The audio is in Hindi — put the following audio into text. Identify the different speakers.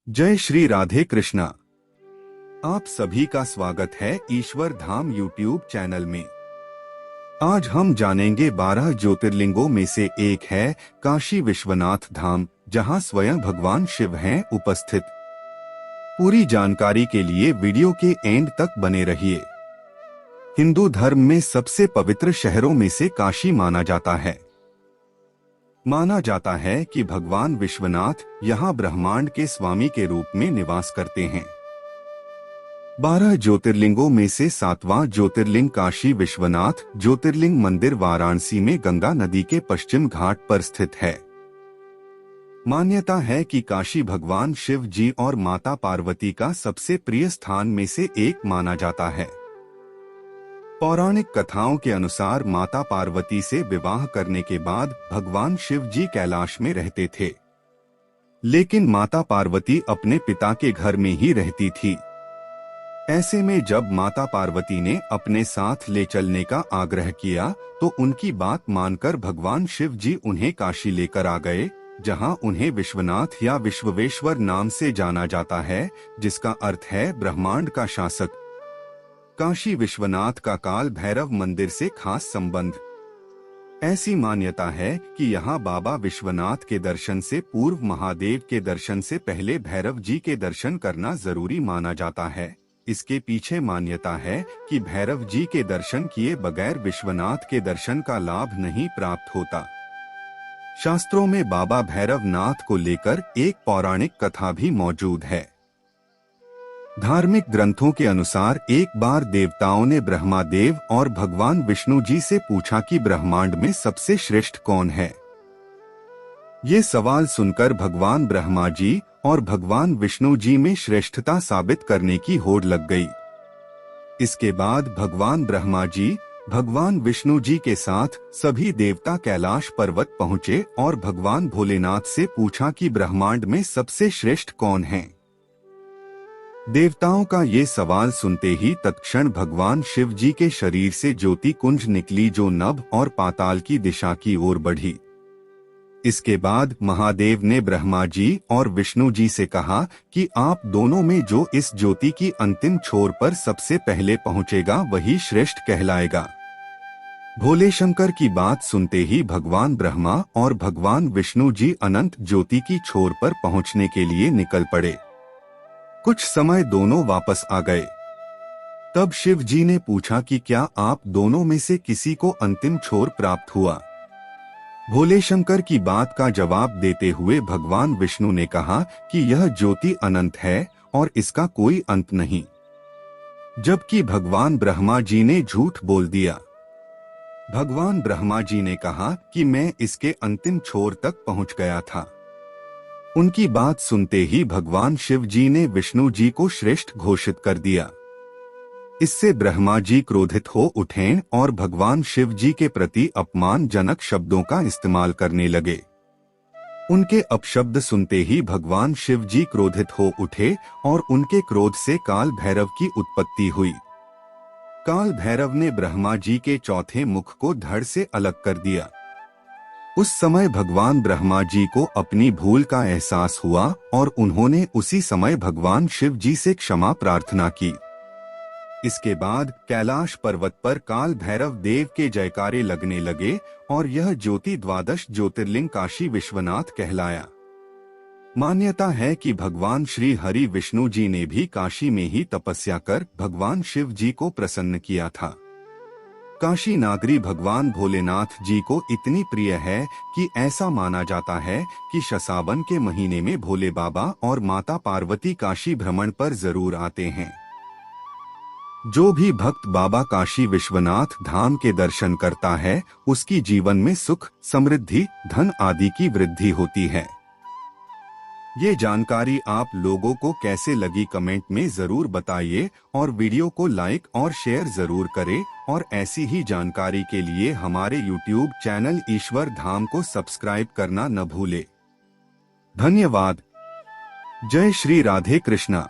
Speaker 1: जय श्री राधे कृष्णा। आप सभी का स्वागत है ईश्वर धाम यूट्यूब चैनल में। आज हम जानेंगे 12 ज्योतिर्लिंगों में से एक है काशी विश्वनाथ धाम, जहां स्वयं भगवान शिव हैं उपस्थित। पूरी जानकारी के लिए वीडियो के एंड तक बने रहिए। हिंदू धर्म में सबसे पवित्र शहरों में से काशी माना जाता है। माना जाता है कि भगवान विश्वनाथ यहाँ ब्रह्मांड के स्वामी के रूप में निवास करते हैं। 12 ज्योतिर्लिंगों में से 7वां ज्योतिर्लिंग काशी विश्वनाथ ज्योतिर्लिंग मंदिर वाराणसी में गंगा नदी के पश्चिम घाट पर स्थित है। मान्यता है कि काशी भगवान शिव जी और माता पार्वती का सबसे प्रिय स्थान में से एक माना जाता है। पौराणिक कथाओं के अनुसार माता पार्वती से विवाह करने के बाद भगवान शिव जी कैलाश में रहते थे, लेकिन माता पार्वती अपने पिता के घर में ही रहती थी। ऐसे में जब माता पार्वती ने अपने साथ ले चलने का आग्रह किया तो उनकी बात मानकर भगवान शिव जी उन्हें काशी लेकर आ गए, जहां उन्हें विश्वनाथ या विश्वेश्वर नाम से जाना जाता है, जिसका अर्थ है ब्रह्मांड का शासक। काशी विश्वनाथ का काल भैरव मंदिर से खास संबंध। ऐसी मान्यता है कि यहाँ बाबा विश्वनाथ के दर्शन से पूर्व महादेव के दर्शन से पहले भैरव जी के दर्शन करना जरूरी माना जाता है। इसके पीछे मान्यता है कि भैरव जी के दर्शन किए बगैर विश्वनाथ के दर्शन का लाभ नहीं प्राप्त होता। शास्त्रों में बाबा भैरवनाथ को लेकर एक पौराणिक कथा भी मौजूद है। धार्मिक ग्रंथों के अनुसार एक बार देवताओं ने ब्रह्मादेव और भगवान विष्णु जी से पूछा कि ब्रह्मांड में सबसे श्रेष्ठ कौन है। ये सवाल सुनकर भगवान ब्रह्मा जी और भगवान विष्णु जी में श्रेष्ठता साबित करने की होड़ लग गई। इसके बाद भगवान ब्रह्मा जी भगवान विष्णु जी के साथ सभी देवता कैलाश पर्वत पहुँचे और भगवान भोलेनाथ से पूछा कि ब्रह्मांड में सबसे श्रेष्ठ कौन है। देवताओं का ये सवाल सुनते ही तत्क्षण भगवान शिव जी के शरीर से ज्योति कुंज निकली, जो नभ और पाताल की दिशा की ओर बढ़ी। इसके बाद महादेव ने ब्रह्मा जी और विष्णु जी से कहा कि आप दोनों में जो इस ज्योति की अंतिम छोर पर सबसे पहले पहुंचेगा वही श्रेष्ठ कहलाएगा। भोले शंकर की बात सुनते ही भगवान ब्रह्मा और भगवान विष्णु जी अनंत ज्योति की छोर पर पहुंचने के लिए निकल पड़े। कुछ समय दोनों वापस आ गए। तब शिव जी ने पूछा कि क्या आप दोनों में से किसी को अंतिम छोर प्राप्त हुआ। भोले शंकर की बात का जवाब देते हुए भगवान विष्णु ने कहा कि यह ज्योति अनंत है और इसका कोई अंत नहीं, जबकि भगवान ब्रह्मा जी ने झूठ बोल दिया। भगवान ब्रह्मा जी ने कहा कि मैं इसके अंतिम छोर तक पहुंच गया था। उनकी बात सुनते ही भगवान शिव जी ने विष्णु जी को श्रेष्ठ घोषित कर दिया। इससे ब्रह्मा जी क्रोधित हो उठे और भगवान शिव जी के प्रति अपमानजनक शब्दों का इस्तेमाल करने लगे। उनके अपशब्द सुनते ही भगवान शिव जी क्रोधित हो उठे और उनके क्रोध से काल भैरव की उत्पत्ति हुई। काल भैरव ने ब्रह्मा जी के चौथे मुख को धड़ से अलग कर दिया। उस समय भगवान ब्रह्मा जी को अपनी भूल का एहसास हुआ और उन्होंने उसी समय भगवान शिव जी से क्षमा प्रार्थना की। इसके बाद कैलाश पर्वत पर काल भैरव देव के जयकारे लगने लगे और यह ज्योति द्वादश ज्योतिर्लिंग काशी विश्वनाथ कहलाया। मान्यता है कि भगवान श्री हरि विष्णु जी ने भी काशी में ही तपस्या कर भगवान शिव जी को प्रसन्न किया था। काशी नागरी भगवान भोलेनाथ जी को इतनी प्रिय है कि ऐसा माना जाता है कि सावन के महीने में भोले बाबा और माता पार्वती काशी भ्रमण पर जरूर आते हैं। जो भी भक्त बाबा काशी विश्वनाथ धाम के दर्शन करता है, उसकी जीवन में सुख, समृद्धि, धन आदि की वृद्धि होती है। ये जानकारी आप लोगों को कैसे लगी कमेंट में जरूर बताइए और वीडियो को लाइक और शेयर जरूर करें और ऐसी ही जानकारी के लिए हमारे YouTube चैनल ईश्वर धाम को सब्सक्राइब करना न भूले। धन्यवाद। जय श्री राधे कृष्णा।